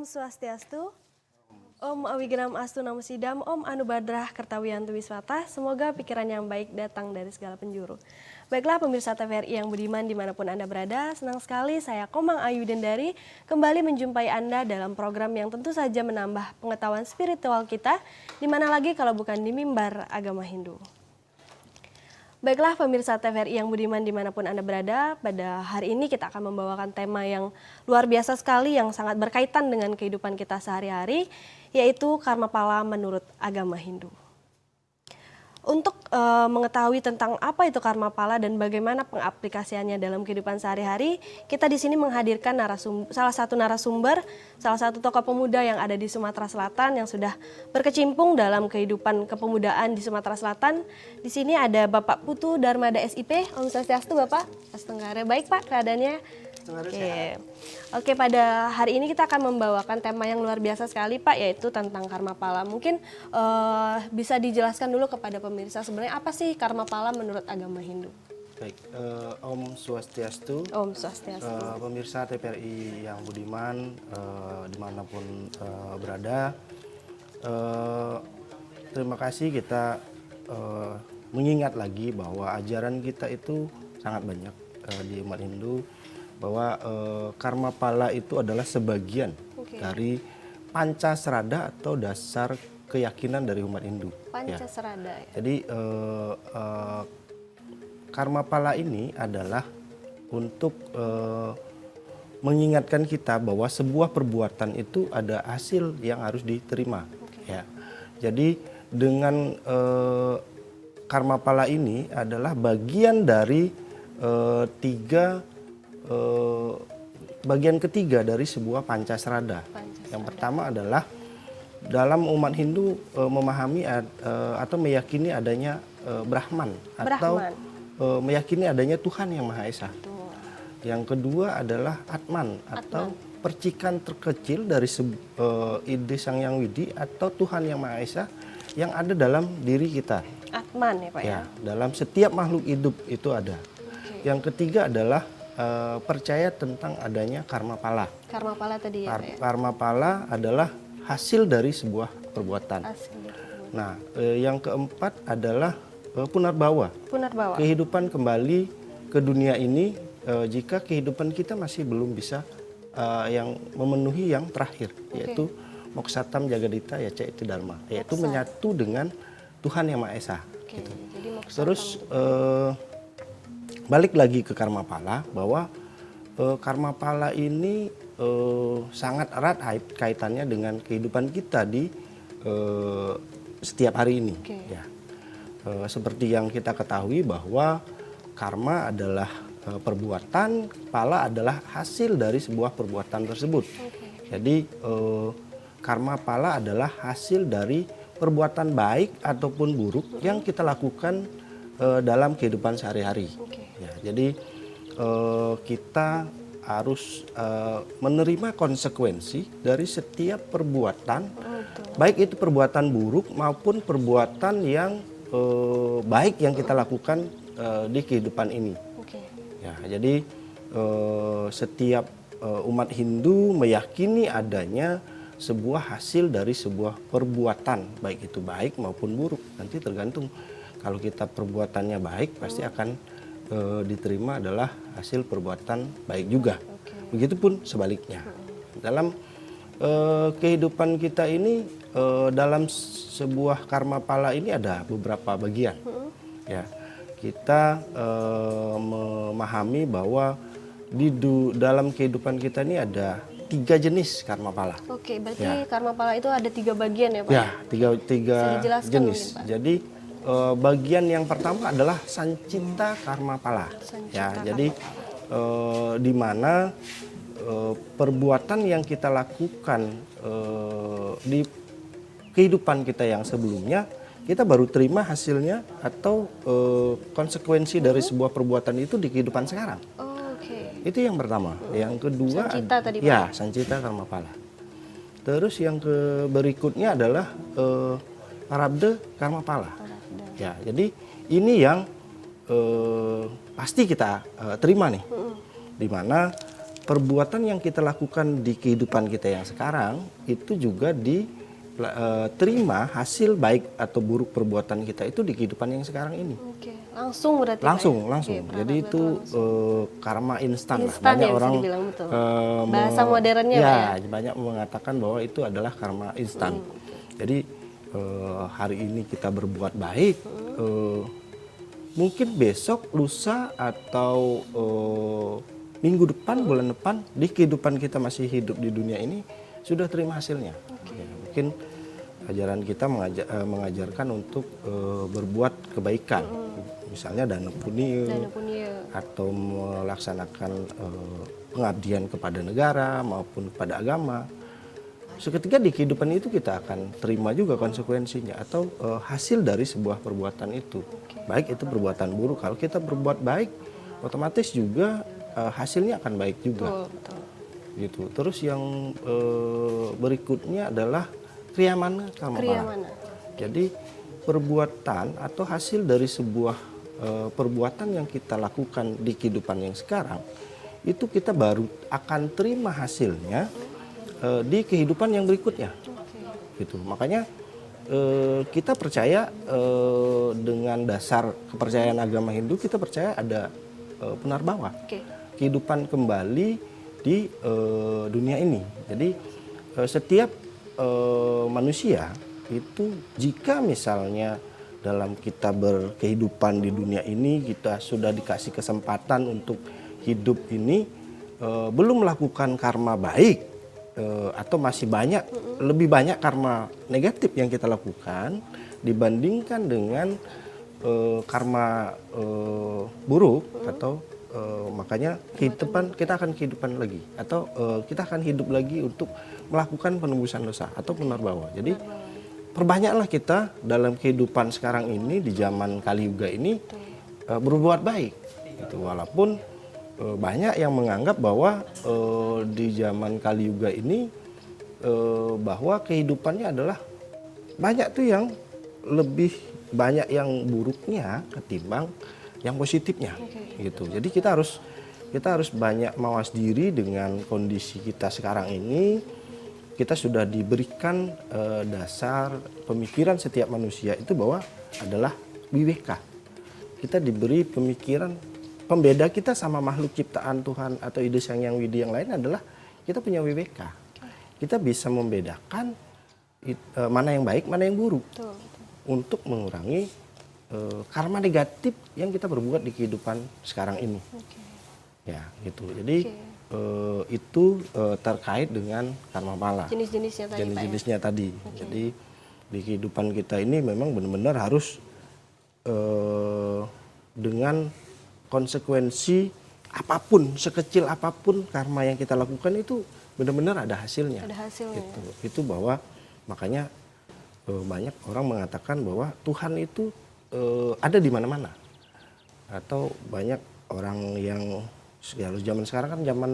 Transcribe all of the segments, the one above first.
Om Swastiastu, Om Awigenam Astu Namo Sidam, Om Anubadrah Kertawiyantu Wiswata, semoga pikiran yang baik datang dari segala penjuru. Baiklah pemirsa TVRI yang budiman dimanapun Anda berada, senang sekali saya Komang Ayu Dendari kembali menjumpai Anda dalam program yang tentu saja menambah pengetahuan spiritual kita, dimana lagi kalau bukan di mimbar agama Hindu. Baiklah pemirsa TVRI yang budiman dimanapun Anda berada, pada hari ini kita akan membawakan tema yang luar biasa sekali yang sangat berkaitan dengan kehidupan kita sehari-hari, yaitu karma pala menurut agama Hindu. Untuk mengetahui tentang apa itu karma pala dan bagaimana pengaplikasiannya dalam kehidupan sehari-hari, kita di sini menghadirkan salah satu narasumber, salah satu tokoh pemuda yang ada di Sumatera Selatan yang sudah berkecimpung dalam kehidupan kepemudaan di Sumatera Selatan. Di sini ada Bapak Putu Darmada SIP. Om Swastiastu Bapak. Astenggara. Baik Pak keadaannya. Oke, pada hari ini kita akan membawakan tema yang luar biasa sekali Pak, yaitu tentang karma pala. Mungkin bisa dijelaskan dulu kepada pemirsa sebenarnya apa sih karma pala menurut agama Hindu? Baik, Om Swastiastu. Om Swastiastu. Pemirsa TVRI yang budiman dimanapun berada, terima kasih kita mengingat lagi bahwa ajaran kita itu sangat banyak di umat Hindu, bahwa karma pala itu adalah sebagian dari pancasrada atau dasar keyakinan dari umat Hindu. Pancasrada ya. Jadi karma pala ini adalah untuk mengingatkan kita bahwa sebuah perbuatan itu ada hasil yang harus diterima. Ya. Jadi dengan karma pala ini adalah bagian dari bagian ketiga dari sebuah pancasrada. Yang pertama adalah dalam umat Hindu memahami atau meyakini adanya Brahman atau meyakini adanya Tuhan yang Maha Esa. Yang kedua adalah Atman atau percikan terkecil dari ide Sang Yang Widi atau Tuhan yang Maha Esa yang ada dalam diri kita. Atman ya Pak ya? Dalam setiap makhluk hidup itu ada. Yang ketiga adalah percaya tentang adanya karma pala. Karma pala tadi ya Pak ya? Karma pala adalah hasil dari sebuah perbuatan. Nah, yang keempat adalah punarbawa. Punarbawa. Kehidupan kembali ke dunia ini jika kehidupan kita masih belum bisa yang memenuhi yang terakhir, yaitu Moksatam Jagadita Yaca itu Dharma, yaitu menyatu dengan Tuhan Yang Maha Esa. Gitu. Jadi terus balik lagi ke karma pala, bahwa karma pala ini sangat erat kaitannya dengan kehidupan kita di setiap hari ini. Ya. Seperti yang kita ketahui bahwa karma adalah perbuatan, pala adalah hasil dari sebuah perbuatan tersebut. Jadi karma pala adalah hasil dari perbuatan baik ataupun buruk yang kita lakukan dalam kehidupan sehari-hari. Ya, jadi kita harus menerima konsekuensi dari setiap perbuatan, baik itu perbuatan buruk maupun perbuatan yang baik yang kita lakukan di kehidupan ini. Ya, jadi setiap umat Hindu meyakini adanya sebuah hasil dari sebuah perbuatan, baik itu baik maupun buruk. Nanti tergantung, kalau kita perbuatannya baik pasti akan diterima adalah hasil perbuatan baik juga. Begitupun sebaliknya. Dalam kehidupan kita ini, dalam sebuah karma pala ini ada beberapa bagian. Ya, kita memahami bahwa dalam kehidupan kita ini ada 3 jenis karma pala. Oke, berarti karma pala itu ada 3 bagian ya Pak? Ya, tiga jenis. Mungkin, Pak? Jadi bagian yang pertama adalah sancita karma pala. Jadi di mana perbuatan yang kita lakukan di kehidupan kita yang sebelumnya, kita baru terima hasilnya atau konsekuensi dari sebuah perbuatan itu di kehidupan sekarang. Itu yang pertama. Yang kedua, sancita tadi Pak? Ya, sancita karma pala. Terus yang berikutnya adalah prarabdha karma pala. Ya, jadi ini yang pasti kita terima nih, di mana perbuatan yang kita lakukan di kehidupan kita yang sekarang itu juga diterima hasil baik atau buruk perbuatan kita itu di kehidupan yang sekarang ini. Oke, langsung berarti Pak, Langsung. Oke, Jadi itu karma instan lah. instan Banyak ya bisa orang dibilang, betul. Bahasa modernnya Pak ya. banyak mengatakan bahwa itu adalah karma instan. Jadi hari ini kita berbuat baik, mungkin besok, lusa atau minggu depan, bulan depan di kehidupan kita masih hidup di dunia ini sudah terima hasilnya. Ya, mungkin ajaran kita mengajarkan untuk berbuat kebaikan, misalnya dana punia atau melaksanakan pengabdian kepada negara maupun kepada agama. Seketika di kehidupan itu kita akan terima juga konsekuensinya atau hasil dari sebuah perbuatan itu. Baik itu perbuatan buruk, kalau kita berbuat baik otomatis juga hasilnya akan baik juga. Betul. Gitu. Terus yang berikutnya adalah kriyamana kamapala. Jadi perbuatan atau hasil dari sebuah perbuatan yang kita lakukan di kehidupan yang sekarang itu kita baru akan terima hasilnya di kehidupan yang berikutnya. Gitu. Makanya kita percaya dengan dasar kepercayaan agama Hindu, kita percaya ada punarbawa, kehidupan kembali di dunia ini. Jadi setiap manusia itu jika misalnya dalam kita berkehidupan di dunia ini kita sudah dikasih kesempatan untuk hidup ini belum melakukan karma baik atau masih lebih banyak karma negatif yang kita lakukan dibandingkan dengan karma buruk atau makanya kita akan kehidupan lagi atau kita akan hidup lagi untuk melakukan penebusan dosa atau punarbawa. Jadi perbanyaklah kita dalam kehidupan sekarang ini di zaman Kali Yuga ini berbuat baik. Gitu. Walaupun banyak yang menganggap bahwa di zaman Kali Yuga ini bahwa kehidupannya adalah banyak tuh yang lebih banyak yang buruknya ketimbang yang positifnya. Gitu. Jadi kita harus banyak mawas diri dengan kondisi kita sekarang ini. Kita sudah diberikan dasar pemikiran setiap manusia itu bahwa adalah wibeka. Kita diberi pemikiran pembeda kita sama makhluk ciptaan Tuhan atau ide Sang Yang Widi yang lain adalah kita punya wibeka. Kita bisa membedakan mana yang baik, mana yang buruk. Untuk mengurangi karma negatif yang kita berbuat di kehidupan sekarang ini. Ya, gitu. Jadi itu terkait dengan karma pala. Jenis-jenisnya tadi. Jadi di kehidupan kita ini memang benar-benar harus dengan konsekuensi apapun, sekecil apapun karma yang kita lakukan itu benar-benar ada hasilnya. Itu bahwa makanya banyak orang mengatakan bahwa Tuhan itu ada di mana-mana. Atau banyak orang yang zaman sekarang kan zaman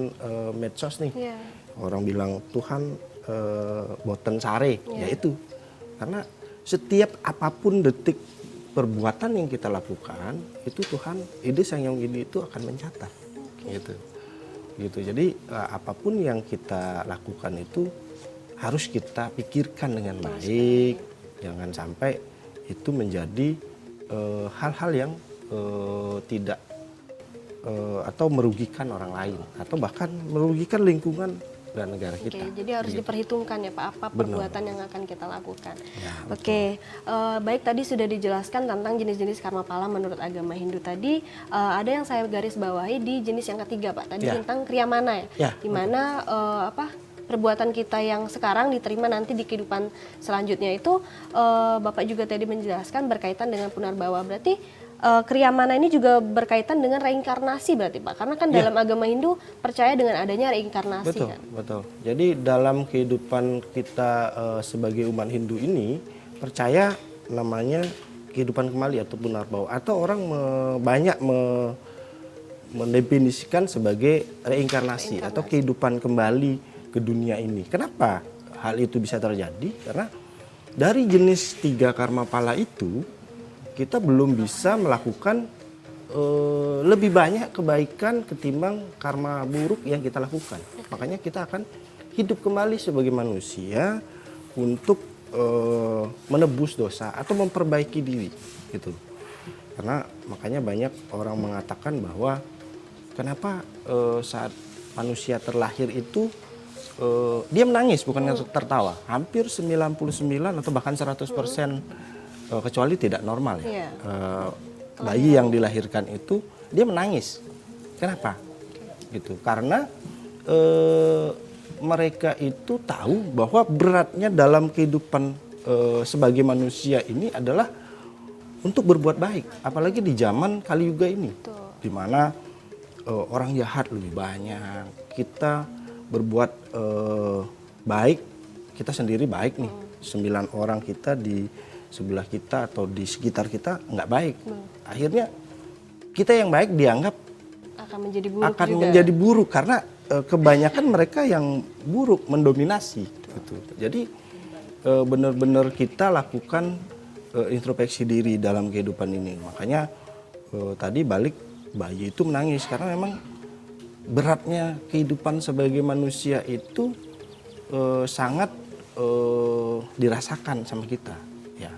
medsos nih. Orang bilang Tuhan boten sare, yaitu karena setiap apapun detik perbuatan yang kita lakukan itu Tuhan ide Sang Yang Widi itu akan mencatat. Gitu. Jadi apapun yang kita lakukan itu harus kita pikirkan dengan baik, jangan sampai itu menjadi hal-hal yang tidak atau merugikan orang lain atau bahkan merugikan lingkungan dan negara kita. Jadi harus diperhitungkan ya Pak apa perbuatan yang akan kita lakukan. Ya, baik tadi sudah dijelaskan tentang jenis-jenis karma pala menurut agama Hindu tadi. Ada yang saya garis bawahi di jenis yang ketiga Pak tadi tentang kriyamana ya. Di mana perbuatan kita yang sekarang diterima nanti di kehidupan selanjutnya itu Bapak juga tadi menjelaskan berkaitan dengan punarbawa. Berarti kriyamana ini juga berkaitan dengan reinkarnasi berarti Pak. Karena kan dalam agama Hindu percaya dengan adanya reinkarnasi. Betul. Jadi dalam kehidupan kita sebagai umat Hindu ini percaya namanya kehidupan kembali atau punarbawa atau orang banyak mendefinisikan sebagai reinkarnasi atau kehidupan kembali ke dunia ini. Kenapa hal itu bisa terjadi? Karena dari jenis 3 karma pala itu kita belum bisa melakukan lebih banyak kebaikan ketimbang karma buruk yang kita lakukan. Makanya kita akan hidup kembali sebagai manusia untuk menebus dosa atau memperbaiki diri gitu. Karena makanya banyak orang mengatakan bahwa kenapa saat manusia terlahir itu dia menangis bukan tertawa. Hampir 99 atau bahkan 100% kecuali tidak normal ya. Bayi yang dilahirkan itu dia menangis. Kenapa? Gitu. Karena mereka itu tahu bahwa beratnya dalam kehidupan sebagai manusia ini adalah untuk berbuat baik. Apalagi di zaman Kali Yuga ini, di mana orang jahat lebih banyak. Kita berbuat baik, kita sendiri baik nih. 9 orang kita di sebelah kita atau di sekitar kita nggak baik. Akhirnya kita yang baik dianggap akan menjadi buruk karena kebanyakan mereka yang buruk mendominasi. Gitu. Jadi benar-benar kita lakukan introspeksi diri dalam kehidupan ini. Makanya tadi balik bayi itu menangis karena memang beratnya kehidupan sebagai manusia itu sangat dirasakan sama kita. Ya,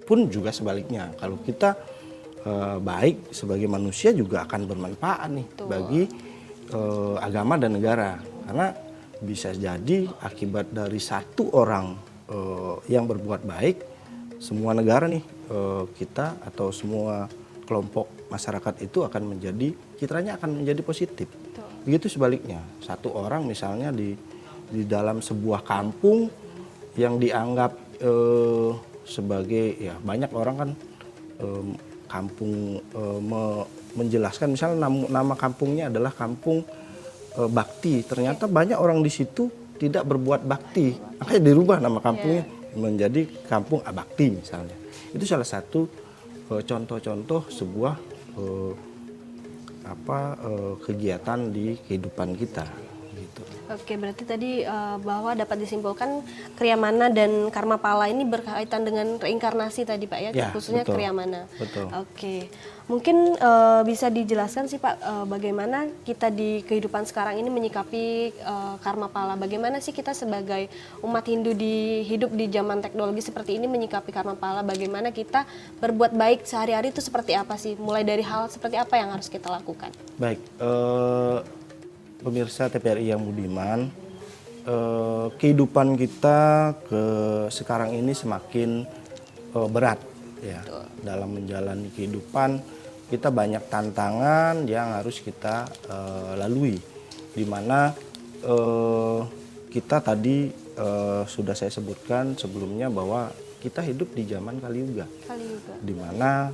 pun juga sebaliknya kalau kita baik sebagai manusia juga akan bermanfaat nih bagi agama dan negara karena bisa jadi akibat dari satu orang yang berbuat baik semua negara nih kita atau semua kelompok masyarakat itu akan menjadi citranya akan menjadi positif. Begitu sebaliknya satu orang misalnya di dalam sebuah kampung yang dianggap sebagai ya banyak orang kan kampung menjelaskan misalnya nama kampungnya adalah kampung bakti. Ternyata banyak orang di situ tidak berbuat bakti. Makanya dirubah nama kampungnya menjadi kampung abakti misalnya. Itu salah satu contoh-contoh sebuah kegiatan di kehidupan kita. Gitu. Oke, berarti tadi bahwa dapat disimpulkan Kriyamana dan karma pala ini berkaitan dengan reinkarnasi tadi Pak ya, khususnya betul, Kriyamana. Betul. Oke, mungkin bisa dijelaskan sih Pak bagaimana kita di kehidupan sekarang ini menyikapi karma pala. Bagaimana sih kita sebagai umat Hindu hidup di zaman teknologi seperti ini menyikapi karma pala? Bagaimana kita berbuat baik sehari-hari itu seperti apa sih? Mulai dari hal seperti apa yang harus kita lakukan? Baik. Pemirsa TVRI yang budiman, kehidupan kita sekarang ini semakin berat ya. Dalam menjalani kehidupan kita banyak tantangan yang harus kita lalui, di mana kita tadi sudah saya sebutkan sebelumnya bahwa kita hidup di zaman Kali Yuga. Di mana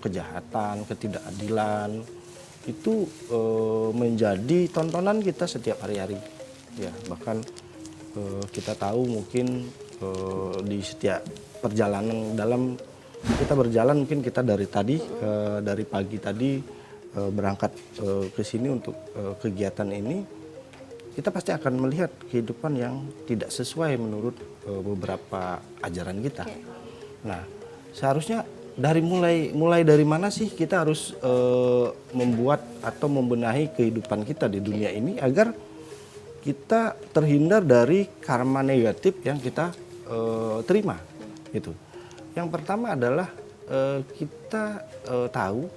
kejahatan, ketidakadilan itu menjadi tontonan kita setiap hari-hari ya. Bahkan kita tahu mungkin di setiap perjalanan dalam kita berjalan mungkin kita dari pagi tadi berangkat ke sini untuk kegiatan ini, kita pasti akan melihat kehidupan yang tidak sesuai menurut beberapa ajaran kita. Nah, seharusnya mulai dari mana sih kita harus membuat atau membenahi kehidupan kita di dunia ini agar kita terhindar dari karma negatif yang kita terima gitu. Yang pertama adalah kita tahu,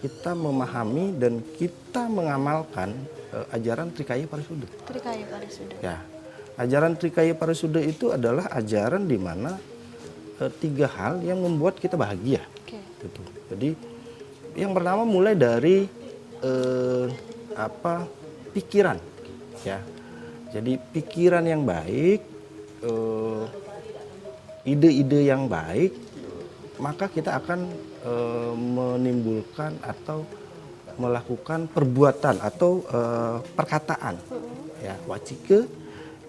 kita memahami dan kita mengamalkan ajaran Trikaya Parisuda. Trikaya Parisuda. Ya, ajaran Trikaya Parisuda itu adalah ajaran di mana 3 hal yang membuat kita bahagia. Gitu. Jadi yang pertama mulai dari pikiran, ya. Jadi pikiran yang baik, ide-ide yang baik, maka kita akan menimbulkan atau melakukan perbuatan atau perkataan, ya, wacike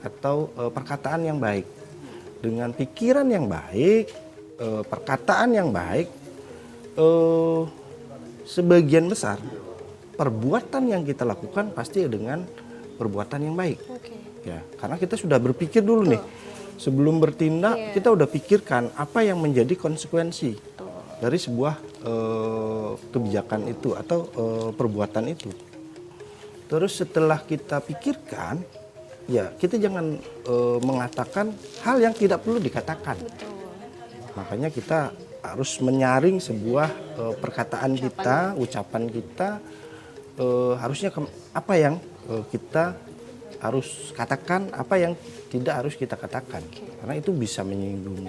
atau perkataan yang baik. Dengan pikiran yang baik, perkataan yang baik, sebagian besar perbuatan yang kita lakukan pasti dengan perbuatan yang baik. Ya, karena kita sudah berpikir dulu nih, sebelum bertindak kita udah pikirkan apa yang menjadi konsekuensi dari sebuah kebijakan itu atau perbuatan itu. Terus setelah kita pikirkan, ya kita jangan mengatakan hal yang tidak perlu dikatakan. Betul. Makanya kita harus menyaring sebuah perkataan kita, ucapan kita, harusnya apa yang kita harus katakan, apa yang tidak harus kita katakan. Karena itu bisa menyinggung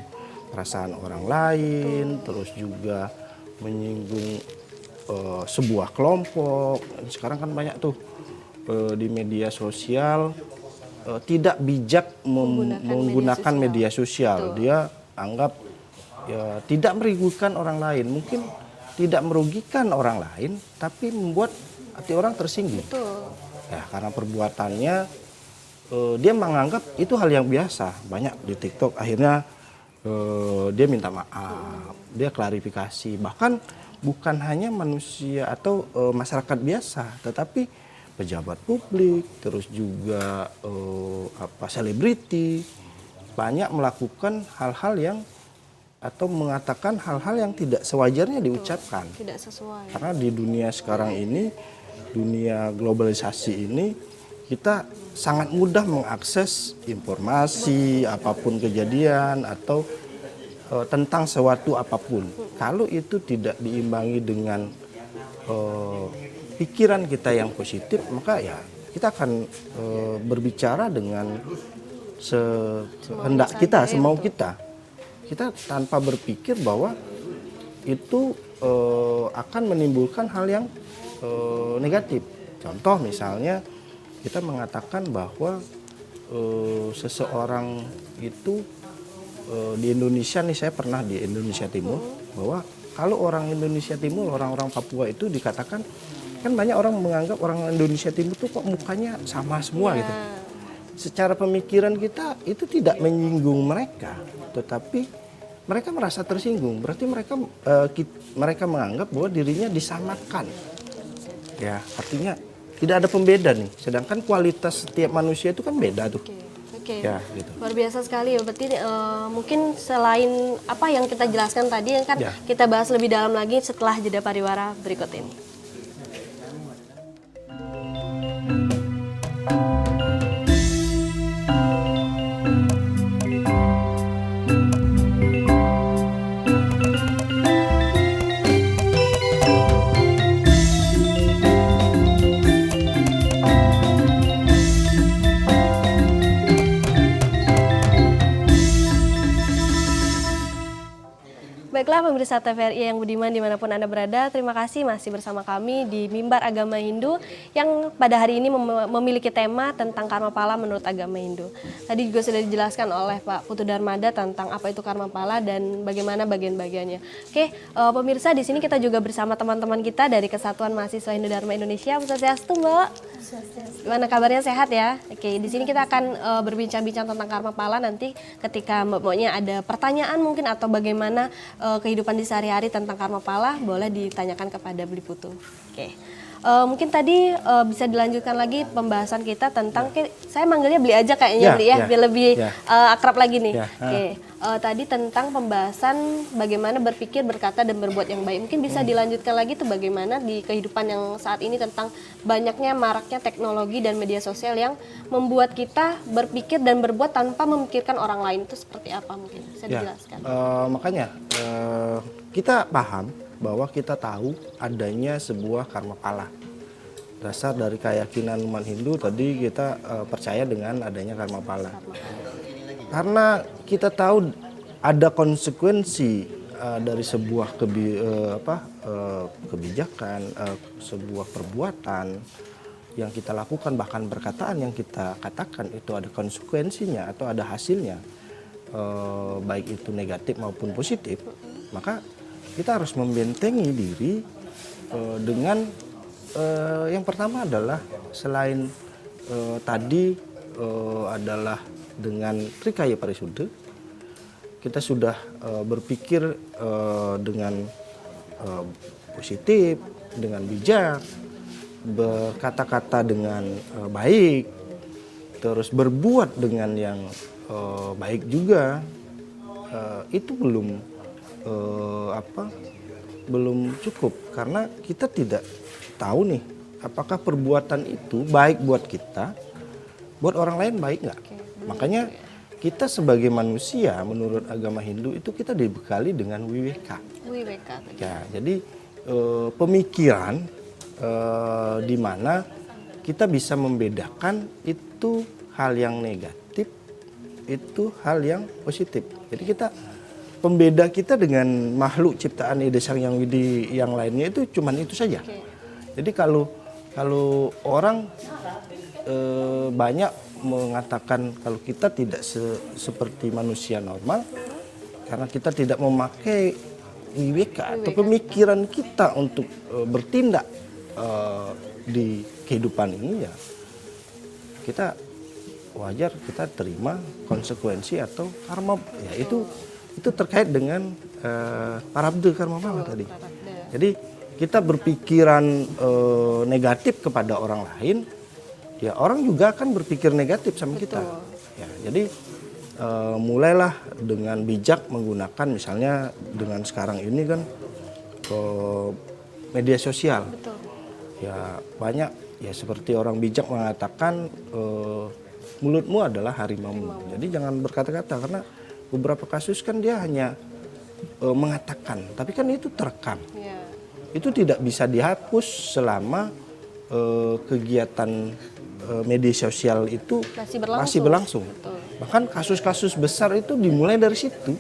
perasaan orang lain, terus juga menyinggung sebuah kelompok. Sekarang kan banyak tuh di media sosial tidak bijak menggunakan media sosial. Dia anggap ya, tidak merugikan orang lain, mungkin tidak merugikan orang lain, tapi membuat hati orang tersinggung. Betul. Ya, karena perbuatannya dia menganggap itu hal yang biasa. Banyak di TikTok akhirnya dia minta maaf, dia klarifikasi. Bahkan bukan hanya manusia atau masyarakat biasa, tetapi pejabat publik, terus juga selebriti banyak melakukan hal-hal yang atau mengatakan hal-hal yang tidak sewajarnya diucapkan. Tidak sesuai. Karena di dunia sekarang ini, dunia globalisasi ini, kita sangat mudah mengakses informasi, apapun kejadian atau tentang sesuatu apapun. Kalau itu tidak diimbangi dengan pikiran kita yang positif, maka ya kita akan berbicara dengan sehendak kita, semau kita. Kita tanpa berpikir bahwa itu akan menimbulkan hal yang negatif. Contoh misalnya kita mengatakan bahwa seseorang itu di Indonesia nih, saya pernah di Indonesia Timur, bahwa kalau orang Indonesia Timur, orang-orang Papua itu dikatakan, kan banyak orang menganggap orang Indonesia Timur tuh kok mukanya sama semua gitu. Secara pemikiran kita itu tidak menyinggung mereka, tetapi mereka merasa tersinggung. Berarti mereka menganggap bahwa dirinya disamakan. Ya, artinya tidak ada pembeda nih. Sedangkan kualitas setiap manusia itu kan beda tuh. Oke. Ya, gitu. Luar biasa sekali ya. Berarti mungkin selain apa yang kita jelaskan tadi, yang kan kita bahas lebih dalam lagi setelah jeda pariwara berikut ini. Baiklah pemirsa TVRI yang budiman dimanapun Anda berada, terima kasih masih bersama kami di Mimbar Agama Hindu yang pada hari ini memiliki tema tentang karma pala menurut agama Hindu. Tadi juga sudah dijelaskan oleh Pak Putu Darmada tentang apa itu karma pala dan bagaimana bagian-bagiannya. Oke, pemirsa, di sini kita juga bersama teman-teman kita dari Kesatuan Mahasiswa Hindu Dharma Indonesia. Swastiastu, Mbak. Gimana kabarnya, sehat ya? Oke, di sini kita akan berbincang-bincang tentang karma pala nanti ketika Mbak-Mbaknya ada pertanyaan mungkin atau bagaimana kehidupan di sehari-hari tentang karma pala, boleh ditanyakan kepada Beli Putu. Oke. Mungkin tadi bisa dilanjutkan lagi pembahasan kita tentang, saya manggilnya Beli aja kayaknya, Beli ya, biar lebih akrab lagi nih. Oke. Tadi tentang pembahasan bagaimana berpikir, berkata, dan berbuat yang baik. Mungkin bisa dilanjutkan lagi tuh bagaimana di kehidupan yang saat ini tentang banyaknya maraknya teknologi dan media sosial yang membuat kita berpikir dan berbuat tanpa memikirkan orang lain. Itu seperti apa mungkin? Bisa dijelaskan. Makanya kita paham bahwa kita tahu adanya sebuah karma pala. Dasar dari keyakinan umat Hindu tadi kita percaya dengan adanya karma pala. Karena kita tahu ada konsekuensi dari sebuah kebijakan, sebuah perbuatan yang kita lakukan, bahkan perkataan yang kita katakan itu ada konsekuensinya atau ada hasilnya, baik itu negatif maupun positif, maka kita harus membentengi diri dengan yang pertama adalah selain tadi adalah dengan Trikaya Parisuddha, kita sudah berpikir dengan positif, dengan bijak, berkata-kata dengan baik, terus berbuat dengan yang baik juga. Itu belum belum cukup karena kita tidak tahu nih apakah perbuatan itu baik buat kita, buat orang lain baik nggak. Makanya kita sebagai manusia menurut agama Hindu itu kita dibekali dengan wiweka. Wiweka. Ya, jadi pemikiran di mana kita bisa membedakan itu hal yang negatif, itu hal yang positif. Jadi pembeda kita dengan makhluk ciptaan Ida Sang Hyang Widi yang lainnya itu cuman itu saja. Jadi kalau orang banyak mengatakan kalau kita tidak seperti manusia normal karena kita tidak memakai wiweka atau pemikiran kita untuk bertindak di kehidupan ini, ya kita wajar kita terima konsekuensi atau karma, ya itu terkait dengan parabde karma bala tadi. Jadi kita berpikiran negatif kepada orang lain, ya orang juga akan berpikir negatif sama kita. Ya, jadi mulailah dengan bijak menggunakan misalnya dengan sekarang ini kan media sosial. Betul. Ya banyak ya seperti orang bijak mengatakan mulutmu adalah harimaumu. Jadi jangan berkata-kata karena beberapa kasus kan dia hanya mengatakan, tapi kan itu terekam. Ya. Itu tidak bisa dihapus selama kegiatan media sosial itu masih berlangsung. Betul. Bahkan kasus-kasus besar itu dimulai dari situ.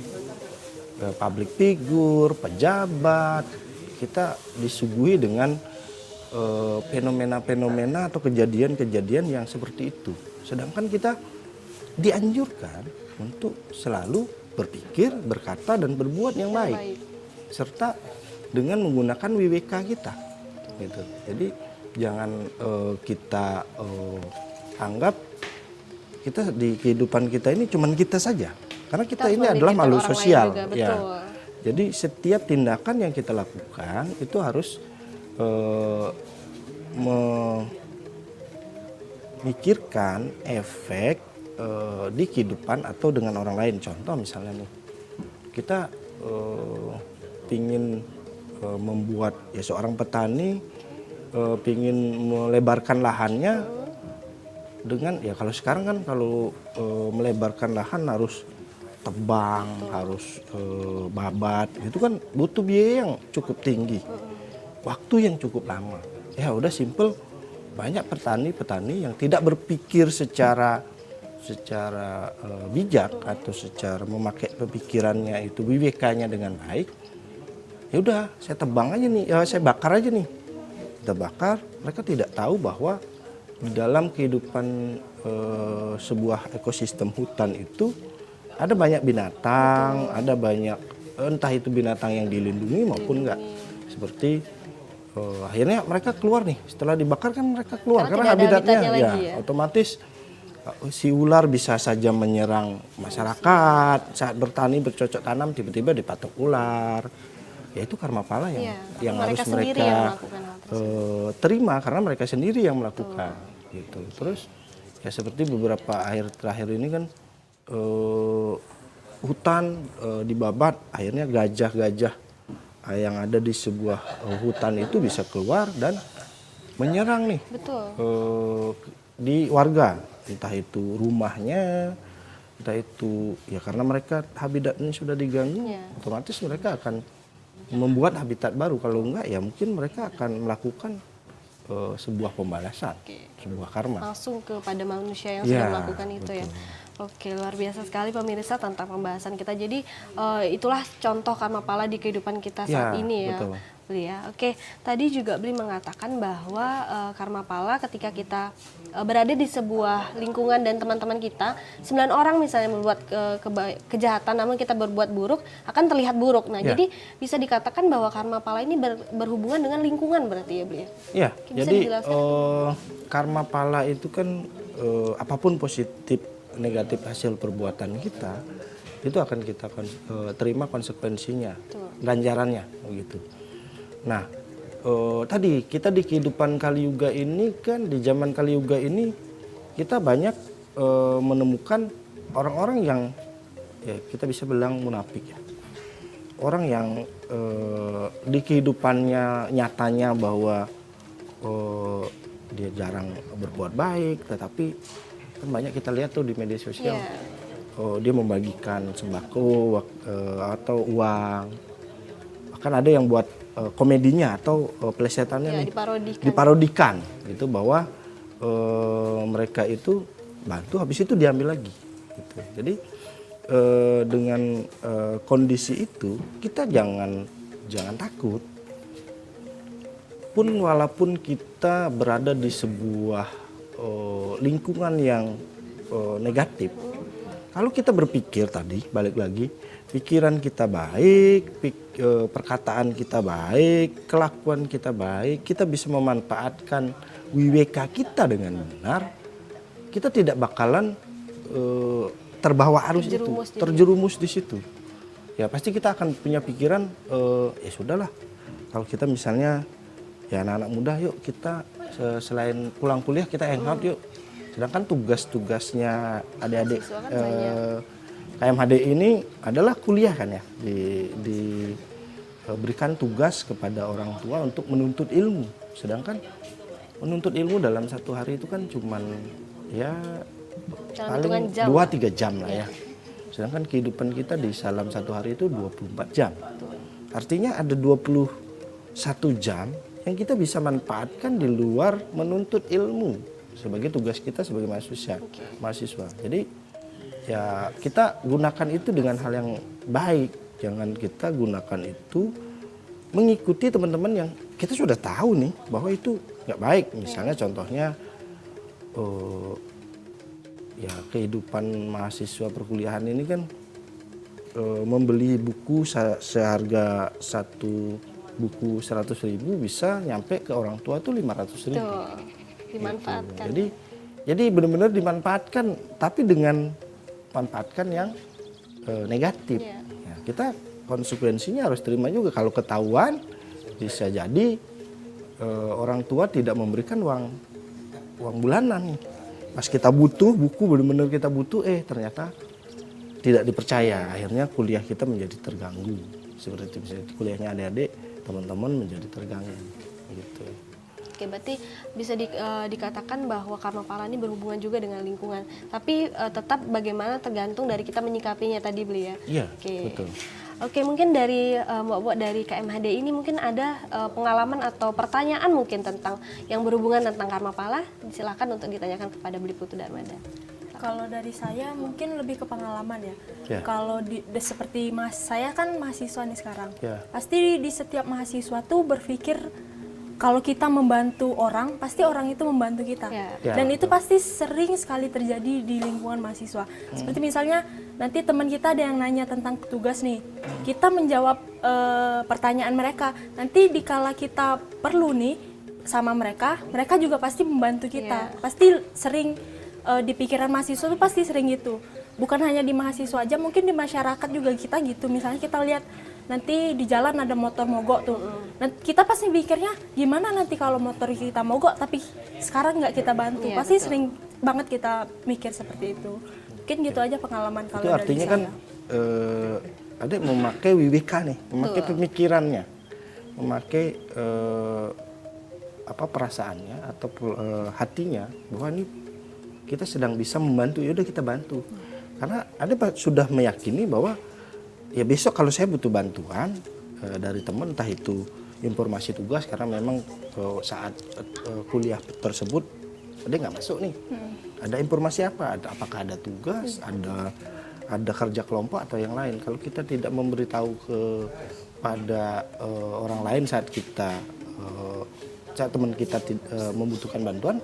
Public figure, pejabat, kita disuguhi dengan fenomena-fenomena atau kejadian-kejadian yang seperti itu. Sedangkan kita dianjurkan untuk selalu berpikir, berkata, dan berbuat yang baik. Serta dengan menggunakan wiweka kita. Gitu. Jadi jangan kita anggap kita di kehidupan kita ini cuman kita saja. Karena kita ini adalah makhluk sosial. Juga, ya. Jadi setiap tindakan yang kita lakukan itu harus memikirkan efek di kehidupan atau dengan orang lain. Contoh misalnya nih, kita ingin membuat ya seorang petani ingin melebarkan lahannya dengan ya kalau sekarang kan kalau melebarkan lahan harus tebang, harus babat, itu kan butuh biaya yang cukup tinggi, waktu yang cukup lama. Ya udah simple, banyak petani-petani yang tidak berpikir secara bijak atau secara memakai pemikirannya itu wiwekanya dengan baik. Ya udah, saya tebang aja nih, saya bakar aja nih. Kita bakar, mereka tidak tahu bahwa di dalam kehidupan sebuah ekosistem hutan itu ada banyak binatang, ada banyak entah itu binatang yang dilindungi maupun enggak. Seperti akhirnya mereka keluar nih, setelah dibakar kan mereka keluar karena habitatnya ya otomatis si ular bisa saja menyerang masyarakat saat bertani bercocok tanam, tiba-tiba dipatok ular. Ya itu karma pala yang harus mereka terima karena mereka sendiri yang melakukan gitu. Terus ya seperti beberapa terakhir ini kan hutan dibabat, akhirnya gajah-gajah yang ada di sebuah hutan itu bisa keluar dan menyerang nih di warga, entah itu rumahnya, entah itu ya karena mereka habitatnya sudah diganggu, otomatis mereka akan membuat habitat baru. Kalau enggak ya mungkin mereka akan melakukan sebuah pembalasan, sebuah karma. Langsung kepada manusia yang sudah melakukan itu ya. Oke, luar biasa sekali pemirsa tentang pembahasan kita. Jadi itulah contoh karma pala di kehidupan kita saat ini ya. Betul. Beli ya. Oke, tadi juga Beli mengatakan bahwa karma pala ketika kita berada di sebuah lingkungan dan teman-teman kita, 9 orang misalnya membuat kejahatan namun kita berbuat buruk akan terlihat buruk. Nah, jadi bisa dikatakan bahwa karma pala ini berhubungan dengan lingkungan berarti ya, Beli ya? Iya, jadi karma pala itu kan apapun positif negatif hasil perbuatan kita itu akan kita terima konsekuensinya, ganjarannya begitu. Nah, tadi kita di kehidupan Kaliyuga ini kan di zaman Kaliyuga ini kita banyak menemukan orang-orang yang ya kita bisa bilang munafik ya. orang yang di kehidupannya nyatanya bahwa dia jarang berbuat baik, tetapi kan banyak kita lihat tuh di media sosial, dia membagikan sembako atau uang, bahkan ada yang buat komedinya atau plesetannya nih diparodikan gitu, bahwa mereka itu bantu habis itu diambil lagi gitu. Jadi dengan kondisi itu kita jangan takut, pun walaupun kita berada di sebuah lingkungan yang negatif, kalau kita berpikir tadi balik lagi, pikiran kita baik, perkataan kita baik, kelakuan kita baik, kita bisa memanfaatkan WWK kita dengan benar, kita tidak bakalan terbawa arus terjerumus di situ. Ya pasti kita akan punya pikiran, ya sudahlah, kalau kita misalnya ya anak-anak muda, yuk kita selain pulang kuliah kita hangout yuk. Sedangkan tugas-tugasnya adik-adik KMHD ini adalah kuliah kan ya, diberikan tugas kepada orang tua untuk menuntut ilmu. Sedangkan menuntut ilmu dalam satu hari itu kan cuman ya paling 2-3 jam lah ya. Sedangkan kehidupan kita di dalam satu hari itu 24 jam. Artinya ada 21 jam yang kita bisa manfaatkan di luar menuntut ilmu sebagai tugas kita sebagai mahasiswa. Jadi ya kita gunakan itu dengan hal yang baik. Jangan kita gunakan itu mengikuti teman-teman yang kita sudah tahu nih bahwa itu nggak baik. Misalnya contohnya ya kehidupan mahasiswa perkuliahan ini kan membeli buku seharga satu buku 100.000 bisa nyampe ke orang tua tuh 500.000. Dimanfaatkan. Gitu. Jadi benar-benar dimanfaatkan, tapi dengan manfaatkan yang negatif. Ya, kita konsekuensinya harus terima juga. Kalau ketahuan bisa jadi orang tua tidak memberikan uang bulanan nih. Pas kita butuh buku, benar-benar kita butuh, ternyata tidak dipercaya. Akhirnya kuliah kita menjadi terganggu. Seperti itu, kuliahnya adik-adik, teman-teman menjadi terganggu. Gitu. Oke, berarti bisa dikatakan bahwa karma pala ini berhubungan juga dengan lingkungan. Tapi tetap bagaimana tergantung dari kita menyikapinya tadi, Beli ya? Iya, Oke. betul. Oke, mungkin dari Mbak dari KMHD ini mungkin ada pengalaman atau pertanyaan mungkin tentang yang berhubungan tentang karma pala. Silakan untuk ditanyakan kepada Beli Putu Darmada. Kalau dari saya mungkin lebih ke pengalaman ya. Ya. Kalau seperti saya kan mahasiswa nih sekarang. Ya. Pasti di setiap mahasiswa tuh berpikir kalau kita membantu orang, pasti orang itu membantu kita. Ya. Dan itu pasti sering sekali terjadi di lingkungan mahasiswa. Seperti misalnya nanti teman kita ada yang nanya tentang tugas nih. Kita menjawab pertanyaan mereka. Nanti dikala kita perlu nih sama mereka juga pasti membantu kita. Pasti sering di pikiran mahasiswa itu pasti sering gitu. Bukan hanya di mahasiswa aja, mungkin di masyarakat juga kita gitu. Misalnya kita lihat nanti di jalan ada motor mogok tuh. Nah, kita pasti pikirnya gimana nanti kalau motor kita mogok tapi sekarang nggak kita bantu. Pasti sering banget kita mikir seperti itu. Mungkin gitu aja pengalaman kalau itu artinya dari kan adik memakai WWK nih, memakai pemikirannya, memakai perasaannya atau hatinya bahwa ini kita sedang bisa membantu, yaudah kita bantu. Karena adik sudah meyakini bahwa ya besok kalau saya butuh bantuan dari teman, entah itu informasi tugas karena memang saat kuliah tersebut dia nggak masuk nih. Ada informasi apa? Apakah ada tugas, ada kerja kelompok atau yang lain? Kalau kita tidak memberitahu kepada orang lain saat teman kita membutuhkan bantuan,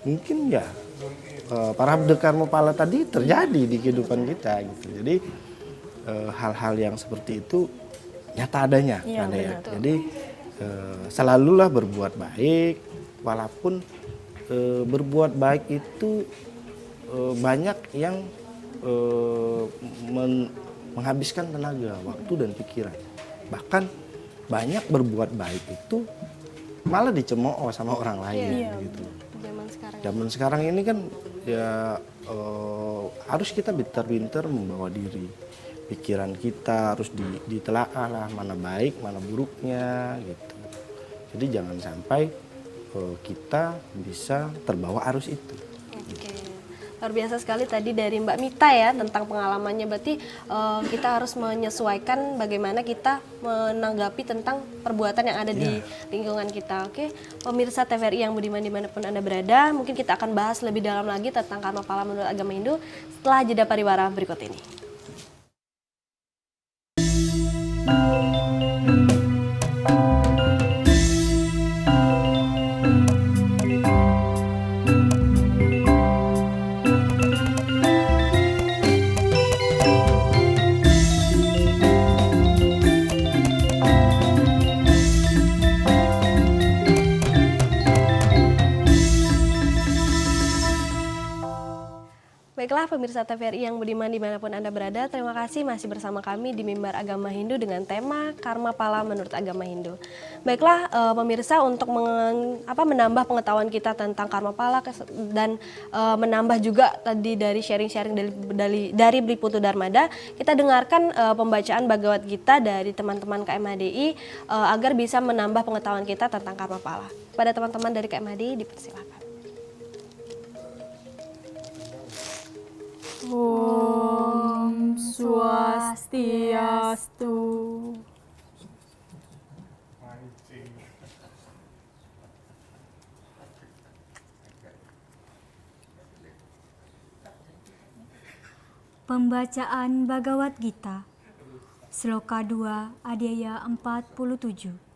mungkin ya para karma pala tadi terjadi di kehidupan kita gitu. Jadi hal-hal yang seperti itu nyata adanya, ya. Jadi selalulah berbuat baik, walaupun berbuat baik itu banyak yang menghabiskan tenaga, waktu dan pikiran. Bahkan banyak berbuat baik itu malah dicemooh sama orang lain, gitu. Zaman sekarang ini kan ya harus kita pintar-pintar membawa diri. pikiran kita harus ditelaah lah, mana baik mana buruknya gitu. Jadi jangan sampai kita bisa terbawa arus itu. Oke. Luar biasa sekali tadi dari Mbak Mita ya tentang pengalamannya. Berarti kita harus menyesuaikan bagaimana kita menanggapi tentang perbuatan yang ada di lingkungan kita. Oke, pemirsa TVRI yang budiman dimanapun Anda berada, mungkin kita akan bahas lebih dalam lagi tentang karma pala menurut agama Hindu setelah jeda pariwara berikut ini. Baiklah pemirsa TVRI yang budiman dimanapun Anda berada, terima kasih masih bersama kami di Mimbar Agama Hindu dengan tema Karma Pala menurut agama Hindu. Baiklah pemirsa, untuk menambah pengetahuan kita tentang Karma Pala dan menambah juga tadi dari sharing-sharing dari Bli Putu Darmada, kita dengarkan pembacaan Bhagavad Gita dari teman-teman KMHDI agar bisa menambah pengetahuan kita tentang Karma Pala. Pada teman-teman dari KMHDI dipersilakan. Om Swastiastu. Pembacaan Bhagavad Gita, Sloka 2, Adhyaya 47.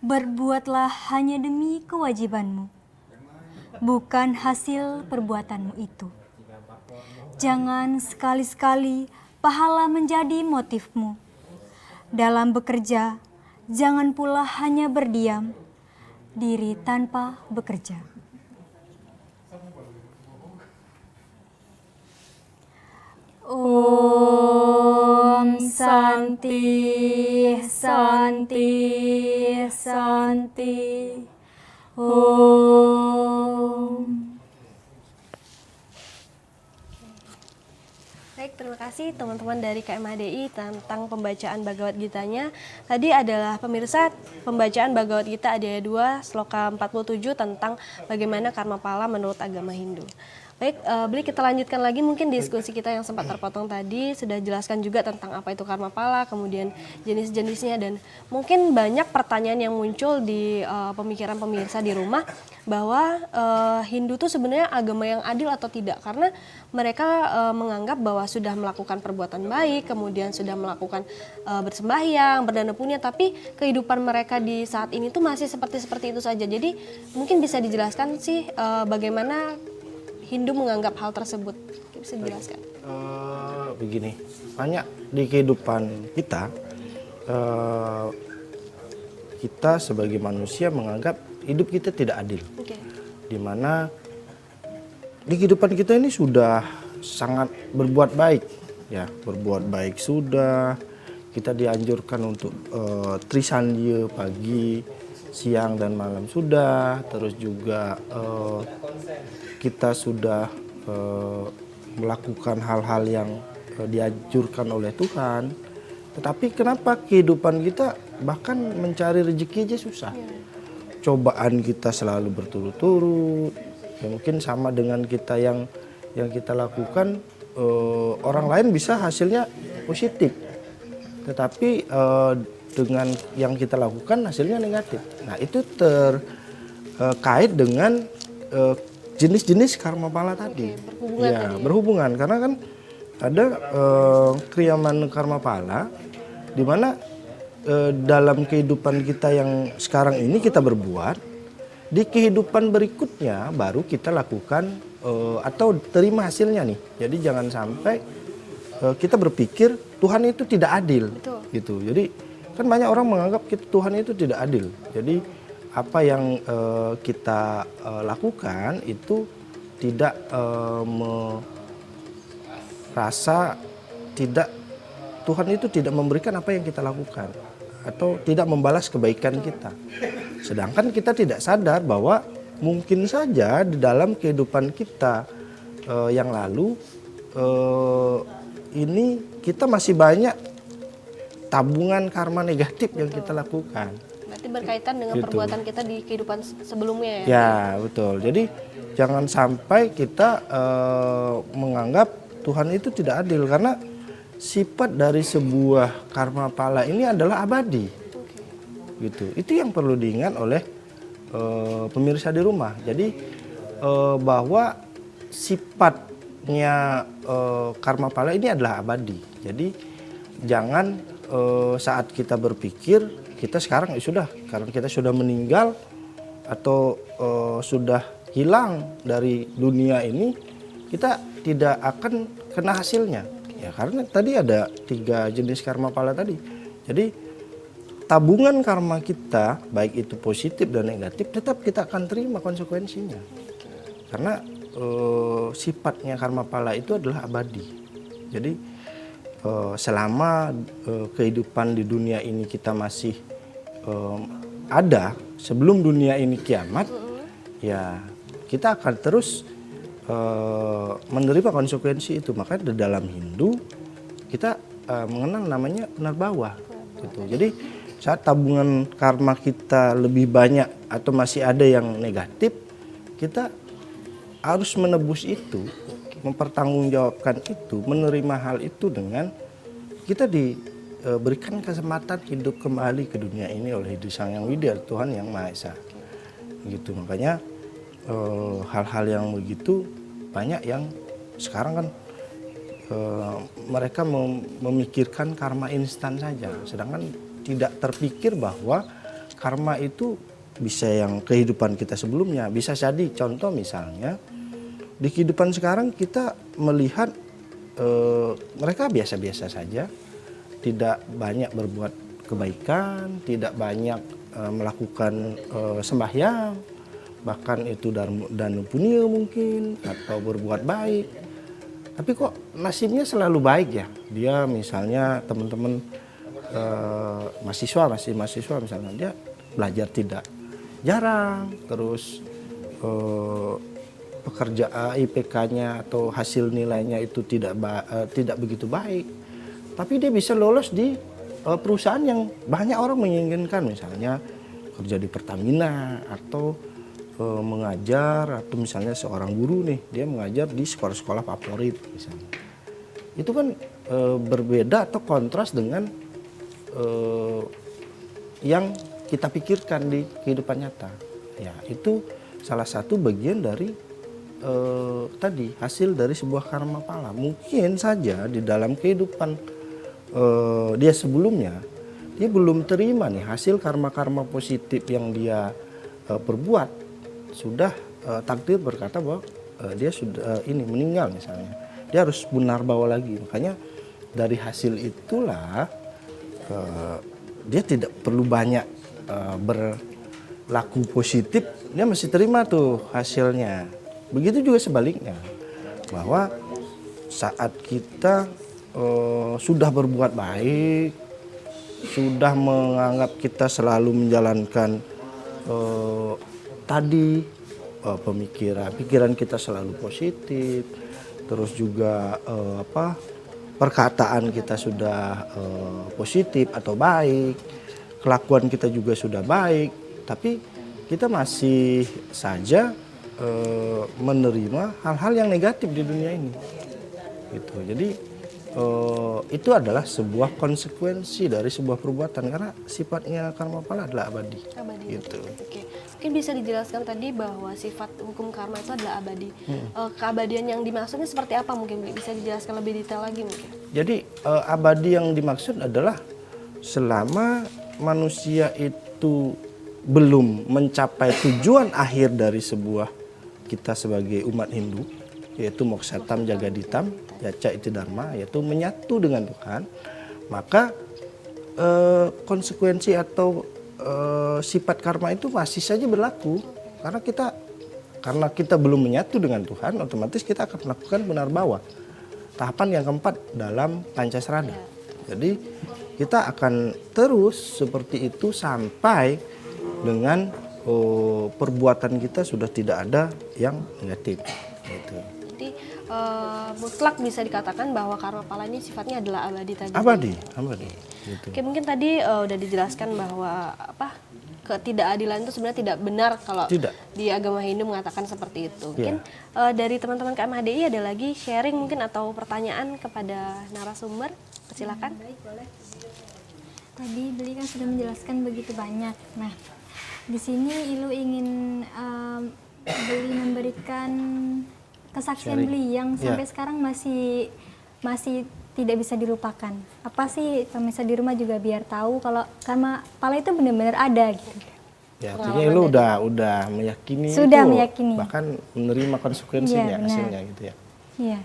berbuatlah hanya demi kewajibanmu, bukan hasil perbuatanmu itu. Jangan sekali-sekali pahala menjadi motifmu. Dalam bekerja, jangan pula hanya berdiam diri tanpa bekerja. Om Santi, Santi, Santi. Om. Baik, terima kasih teman-teman dari KMHDI tentang pembacaan Bhagavad Gitanya. Tadi adalah pemirsa pembacaan Bhagavad Gita Adhyaya 2 Sloka 47 tentang bagaimana karma pala menurut agama Hindu. Baik, Beli kita lanjutkan lagi mungkin diskusi kita yang sempat terpotong tadi. Sudah jelaskan juga tentang apa itu karma pala, kemudian jenis-jenisnya, dan mungkin banyak pertanyaan yang muncul di pemikiran pemirsa di rumah bahwa Hindu itu sebenarnya agama yang adil atau tidak, karena mereka menganggap bahwa sudah melakukan perbuatan baik, kemudian sudah melakukan bersembahyang, berdana punya, tapi kehidupan mereka di saat ini tuh masih seperti itu saja. Jadi mungkin bisa dijelaskan sih bagaimana Hindu menganggap hal tersebut, bisa dijelaskan? Begini, banyak di kehidupan kita, kita sebagai manusia menganggap hidup kita tidak adil. Oke. Dimana di kehidupan kita ini sudah sangat berbuat baik, ya, berbuat baik sudah. Kita dianjurkan untuk trisandya pagi, siang dan malam sudah. Terus juga kita sudah melakukan hal-hal yang dianjurkan oleh Tuhan. Tetapi kenapa kehidupan kita bahkan mencari rezeki aja susah? Cobaan kita selalu berturut-turut. Ya, mungkin sama dengan kita yang kita lakukan, orang lain bisa hasilnya positif. Tetapi dengan yang kita lakukan hasilnya negatif. Nah, itu terkait dengan jenis-jenis karma pala tadi. Berhubungan ya, tadi. Berhubungan karena kan ada kriyaman karma pala di mana dalam kehidupan kita yang sekarang ini kita berbuat, di kehidupan berikutnya baru kita lakukan atau terima hasilnya nih. Jadi jangan sampai kita berpikir Tuhan itu tidak adil. Betul. Gitu. Jadi kan banyak orang menganggap Tuhan itu tidak adil. Jadi apa yang kita lakukan itu tidak merasa tidak, Tuhan itu tidak memberikan apa yang kita lakukan atau tidak membalas kebaikan kita. Sedangkan kita tidak sadar bahwa mungkin saja di dalam kehidupan kita yang lalu ini kita masih banyak tabungan karma negatif yang kita lakukan. Berarti berkaitan dengan Gitu. perbuatan kita di kehidupan sebelumnya ya? Ya, betul. Jadi jangan sampai kita menganggap Tuhan itu tidak adil, karena sifat dari sebuah karma pala ini adalah abadi. Gitu. Itu yang perlu diingat oleh pemirsa di rumah. Jadi bahwa sifatnya karma pala ini adalah abadi. Jadi jangan saat kita berpikir kita sekarang sudah, karena kita sudah meninggal atau sudah hilang dari dunia ini, kita tidak akan kena hasilnya. Ya, karena tadi ada 3 jenis karma pala tadi. Jadi tabungan karma kita, baik itu positif dan negatif, tetap kita akan terima konsekuensinya. Karena sifatnya karma pala itu adalah abadi. Jadi selama kehidupan di dunia ini kita masih ada, sebelum dunia ini kiamat, ya kita akan terus menerima konsekuensi itu. Makanya di dalam Hindu kita mengenal namanya punarbawa gitu. Jadi saat tabungan karma kita lebih banyak atau masih ada yang negatif, kita harus menebus itu, mempertanggungjawabkan itu, menerima hal itu dengan kita diberikan kesempatan hidup kembali ke dunia ini oleh Sang Yang Widya, Tuhan Yang Maha Esa. Gitu. Makanya hal-hal yang begitu banyak yang sekarang kan mereka memikirkan karma instan saja, sedangkan tidak terpikir bahwa karma itu bisa yang kehidupan kita sebelumnya, bisa jadi contoh misalnya di kehidupan sekarang kita melihat mereka biasa-biasa saja, tidak banyak berbuat kebaikan, tidak banyak melakukan sembahyang, bahkan itu dan punya mungkin atau berbuat baik. Tapi kok nasibnya selalu baik ya? Dia misalnya teman-teman masih mahasiswa misalnya, dia belajar tidak jarang, terus pekerjaan IPK-nya atau hasil nilainya itu tidak begitu baik, tapi dia bisa lolos di perusahaan yang banyak orang menginginkan, misalnya kerja di Pertamina atau mengajar, atau misalnya seorang guru nih, dia mengajar di sekolah-sekolah favorit misalnya. Itu kan berbeda atau kontras dengan yang kita pikirkan di kehidupan nyata. Ya, itu salah satu bagian dari tadi hasil dari sebuah karma pala. Mungkin saja di dalam kehidupan dia sebelumnya, dia belum terima nih hasil karma-karma positif yang dia perbuat. Sudah takdir berkata bahwa dia sudah ini meninggal misalnya, dia harus benar bawa lagi. Makanya dari hasil itulah dia tidak perlu banyak berlaku positif, dia masih terima tuh hasilnya. Begitu juga sebaliknya, bahwa saat kita sudah berbuat baik, sudah menganggap kita selalu menjalankan tadi pikiran kita selalu positif, terus juga perkataan kita sudah positif atau baik, kelakuan kita juga sudah baik, tapi kita masih saja menerima hal-hal yang negatif di dunia ini, gitu. Jadi itu adalah sebuah konsekuensi dari sebuah perbuatan, karena sifatnya karma pala adalah abadi. Gitu. Oke. Mungkin bisa dijelaskan tadi bahwa sifat hukum karma itu adalah abadi. Keabadian yang dimaksudnya seperti apa, mungkin bisa dijelaskan lebih detail lagi mungkin? Jadi abadi yang dimaksud adalah selama manusia itu belum mencapai tujuan akhir dari sebuah kita sebagai umat Hindu, yaitu Moksatam Jagaditam Yaca Iti Dharma, yaitu menyatu dengan Tuhan, maka konsekuensi atau sifat karma itu masih saja berlaku, karena kita belum menyatu dengan Tuhan, otomatis kita akan melakukan penarbawa, tahapan yang keempat dalam Pancasrada. Jadi kita akan terus seperti itu sampai dengan perbuatan kita sudah tidak ada yang negatif. Gitu. Jadi mutlak bisa dikatakan bahwa karma pala ini sifatnya adalah abadi tadi. Abadi. Gitu. Oke, mungkin tadi udah dijelaskan bahwa ketidakadilan itu sebenarnya tidak benar kalau di agama Hindu mengatakan seperti itu. Mungkin dari teman-teman KMHDI ada lagi sharing mungkin atau pertanyaan kepada narasumber, silakan. Baik, boleh. Tadi Beli kan sudah menjelaskan begitu banyak. Nah, di sini Ilu ingin Beli memberikan kesaksian Beli yang sampai sekarang masih tidak bisa dilupakan. Apa sih pemirsa di rumah juga biar tahu kalau karma pala itu benar-benar ada gitu. Ya, artinya Ilu udah meyakini Sudah itu, meyakini. bahkan menerima konsekuensinya hasilnya gitu ya. Iya.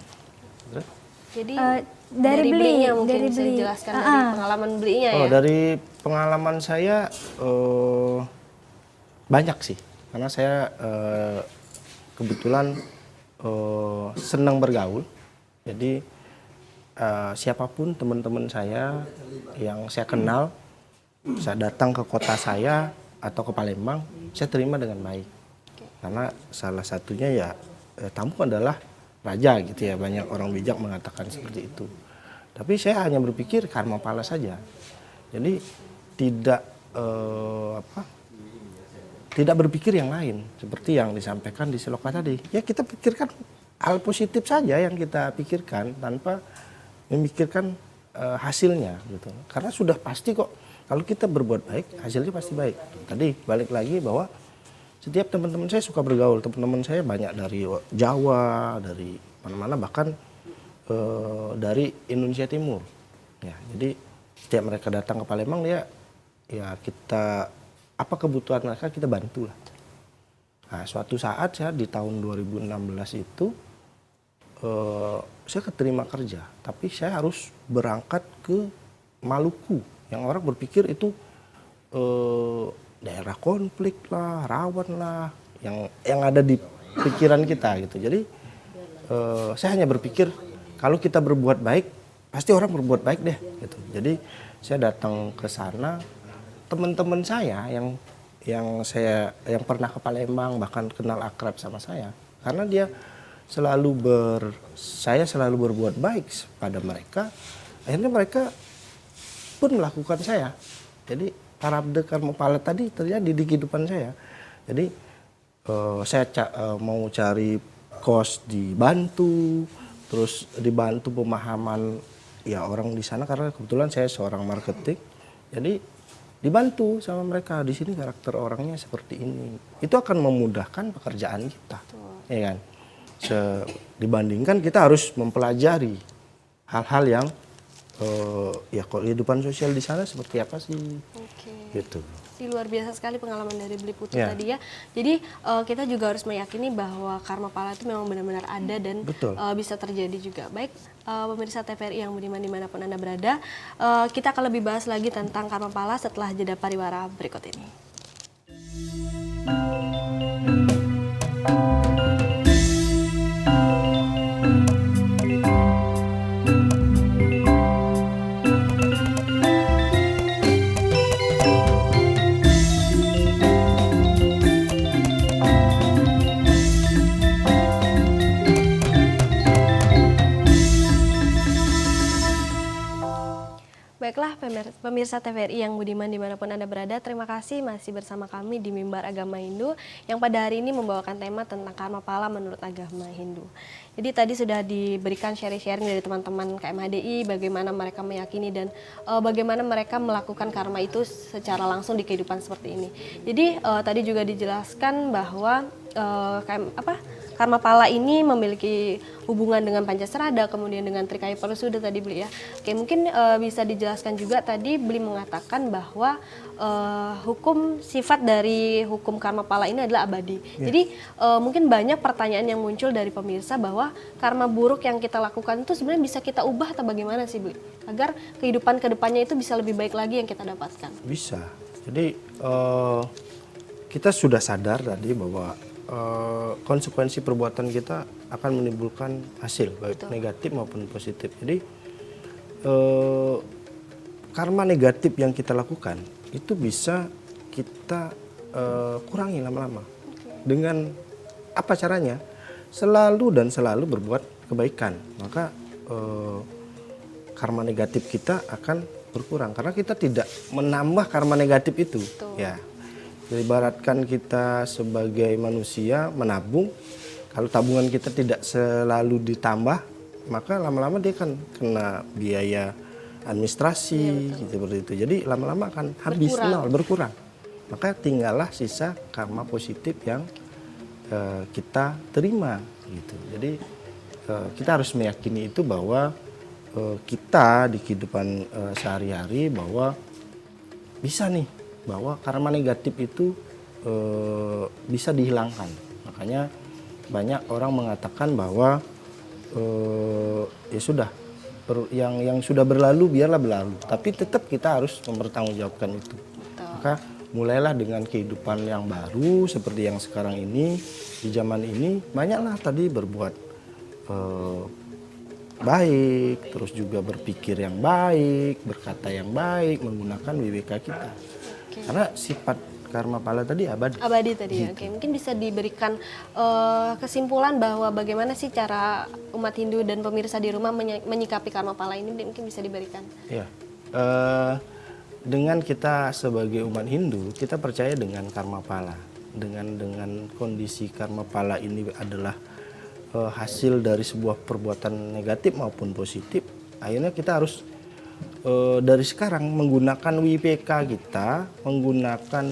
Terus? Jadi dari belinya mungkin dari bisa Beli. dijelaskan dari pengalaman belinya ya. Dari pengalaman saya banyak sih, karena saya kebetulan senang bergaul. Jadi siapapun teman-teman saya yang saya kenal, saya datang ke kota saya atau ke Palembang, saya terima dengan baik. Karena salah satunya ya tamu adalah raja gitu ya, banyak orang bijak mengatakan seperti itu. Tapi saya hanya berpikir karma pala saja. Jadi tidak tidak berpikir yang lain seperti yang disampaikan di seloka tadi. Ya kita pikirkan hal positif saja yang kita pikirkan tanpa memikirkan hasilnya gitu. Karena sudah pasti kok kalau kita berbuat baik hasilnya pasti baik. Tadi balik lagi bahwa setiap teman-teman saya suka bergaul, teman-teman saya banyak dari Jawa, dari mana-mana, bahkan dari Indonesia Timur. Ya, jadi setiap mereka datang ke Palembang ya kita apa kebutuhan mereka kita bantu lah. Nah, suatu saat saya di tahun 2016 itu saya keterima kerja, tapi saya harus berangkat ke Maluku yang orang berpikir itu daerah konflik lah, rawan lah, yang ada di pikiran kita gitu. Jadi saya hanya berpikir kalau kita berbuat baik pasti orang berbuat baik deh gitu. Jadi saya datang ke sana, teman-teman saya yang pernah ke Palembang bahkan kenal akrab sama saya, karena saya selalu berbuat baik pada mereka, akhirnya mereka pun melakukan saya. Jadi parabde karma pala tadi terjadi di kehidupan saya. Jadi saya mau cari kos dibantu, terus dibantu pemahaman ya orang di sana karena kebetulan saya seorang marketing. Jadi dibantu sama mereka, di sini karakter orangnya seperti ini. Itu akan memudahkan pekerjaan kita. Ya kan? Dibandingkan kita harus mempelajari hal-hal yang ya kehidupan sosial di sana seperti apa sih. Gitu. Luar biasa sekali pengalaman dari Beli Putu Ya. tadi ya. Jadi kita juga harus meyakini bahwa karma pala itu memang benar-benar ada dan bisa terjadi juga. Baik pemirsa TVRI yang budiman dimanapun Anda berada, kita akan lebih bahas lagi tentang karma pala setelah jeda pariwara berikut ini. Baiklah pemirsa TVRI yang budiman dimanapun Anda berada, terima kasih masih bersama kami di Mimbar Agama Hindu yang pada hari ini membawakan tema tentang karma pala menurut agama Hindu. Jadi tadi sudah diberikan sharing-sharing dari teman-teman KMHDI bagaimana mereka meyakini dan bagaimana mereka melakukan karma itu secara langsung di kehidupan seperti ini. Jadi tadi juga dijelaskan bahwa karma pala ini memiliki hubungan dengan Pancasrada, kemudian dengan Trikaya Parasuda tadi Beli ya. Oke, mungkin bisa dijelaskan juga tadi Beli mengatakan bahwa hukum sifat dari hukum karma pala ini adalah abadi. Jadi mungkin banyak pertanyaan yang muncul dari pemirsa bahwa karma buruk yang kita lakukan itu sebenarnya bisa kita ubah atau bagaimana sih Beli? Agar kehidupan kedepannya itu bisa lebih baik lagi yang kita dapatkan. Bisa. Jadi kita sudah sadar tadi bahwa konsekuensi perbuatan kita akan menimbulkan hasil baik negatif maupun positif. Jadi karma negatif yang kita lakukan itu bisa kita kurangi lama-lama. Dengan apa caranya? Selalu berbuat kebaikan. Maka karma negatif kita akan berkurang karena kita tidak menambah karma negatif itu. Ya. Ibaratkan kita sebagai manusia menabung, kalau tabungan kita tidak selalu ditambah, maka lama-lama dia kan kena biaya administrasi seperti itu. Jadi lama-lama akan habis berkurang. Maka tinggallah sisa karma positif yang kita terima gitu. Jadi kita harus meyakini itu bahwa kita di kehidupan sehari-hari bahwa bisa nih bahwa karma negatif itu bisa dihilangkan. Makanya banyak orang mengatakan bahwa ya sudah yang sudah berlalu biarlah berlalu, tapi tetap kita harus mempertanggungjawabkan itu. Maka mulailah dengan kehidupan yang baru seperti yang sekarang ini, di zaman ini banyaklah tadi berbuat baik, terus juga berpikir yang baik, berkata yang baik, menggunakan WWK kita. Karena sifat karma pala tadi abadi. Abadi tadi ya. Oke, mungkin bisa diberikan kesimpulan bahwa bagaimana sih cara umat Hindu dan pemirsa di rumah menyikapi karma pala ini, mungkin bisa diberikan. Ya. Dengan kita sebagai umat Hindu, kita percaya dengan karma pala. Dengan kondisi karma pala ini adalah hasil dari sebuah perbuatan negatif maupun positif, akhirnya kita harus dari sekarang menggunakan WPK kita, menggunakan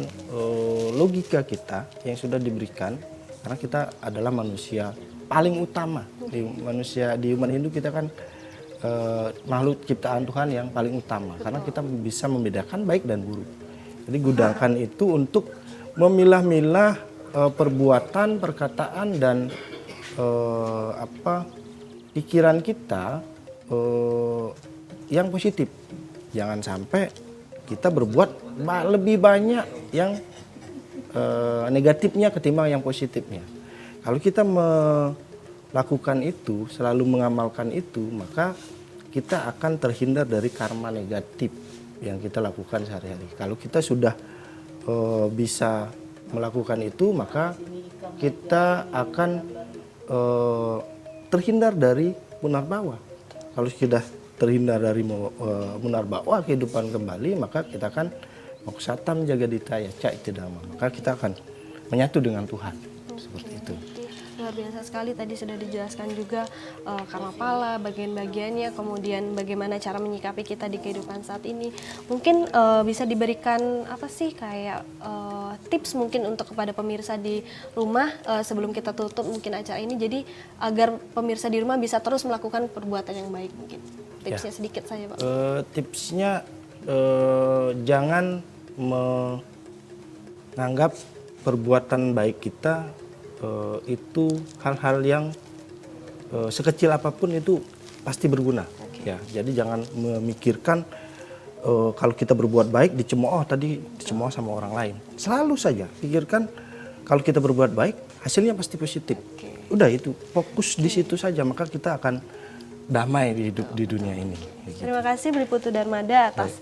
logika kita yang sudah diberikan, karena kita adalah manusia paling utama. Di umat Hindu kita kan makhluk ciptaan Tuhan yang paling utama, karena kita bisa membedakan baik dan buruk. Jadi gunakan itu untuk memilah-milah perbuatan, perkataan dan pikiran kita yang positif. Jangan sampai kita berbuat lebih banyak yang negatifnya ketimbang yang positifnya. Kalau kita melakukan itu, selalu mengamalkan itu, maka kita akan terhindar dari karma negatif yang kita lakukan sehari-hari. Kalau kita sudah bisa melakukan itu, maka kita akan terhindar dari punarbawa. Kalau sudah terhindar dari munarbawa kehidupan kembali, maka kita akan moksatam jagaditaya caitidama, maka kita akan menyatu dengan Tuhan. Seperti itu. Luar biasa sekali, tadi sudah dijelaskan juga karma pala, bagian-bagiannya, kemudian bagaimana cara menyikapi kita di kehidupan saat ini. Mungkin bisa diberikan apa sih kayak tips mungkin untuk kepada pemirsa di rumah sebelum kita tutup mungkin acara ini, jadi agar pemirsa di rumah bisa terus melakukan perbuatan yang baik mungkin. Tipsnya sedikit saja, Pak. Tipsnya jangan menganggap perbuatan baik kita itu hal-hal yang sekecil apapun itu pasti berguna. Ya, jadi jangan memikirkan kalau kita berbuat baik dicemooh sama orang lain. Selalu saja pikirkan kalau kita berbuat baik hasilnya pasti positif. Udah itu, fokus di situ saja, maka kita akan damai di hidup di dunia ini. Terima kasih Beli Putu Darmada atas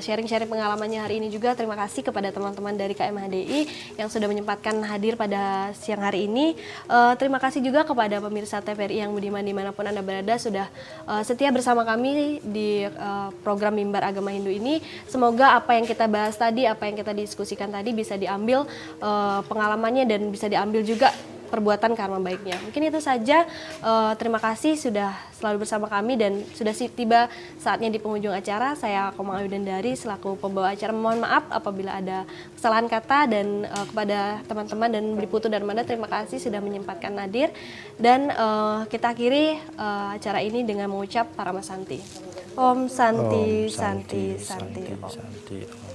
sharing-sharing pengalamannya hari ini juga. Terima kasih kepada teman-teman dari KMHDI yang sudah menyempatkan hadir pada siang hari ini. Terima kasih juga kepada pemirsa TVRI yang budiman dimanapun Anda berada sudah setia bersama kami di program Mimbar Agama Hindu ini. Semoga apa yang kita bahas tadi, apa yang kita diskusikan tadi bisa diambil pengalamannya dan bisa diambil juga perbuatan karma baiknya. Mungkin itu saja. Terima kasih sudah selalu bersama kami dan sudah tiba saatnya di penghujung acara. Saya Komang Ayu Dendari selaku pembawa acara mohon maaf apabila ada kesalahan kata, dan kepada teman-teman dan Beli Putu Darmada terima kasih sudah menyempatkan hadir, dan kita akhiri acara ini dengan mengucap Paramasanti. Om Santi, Santi, Santi, Om. Santi.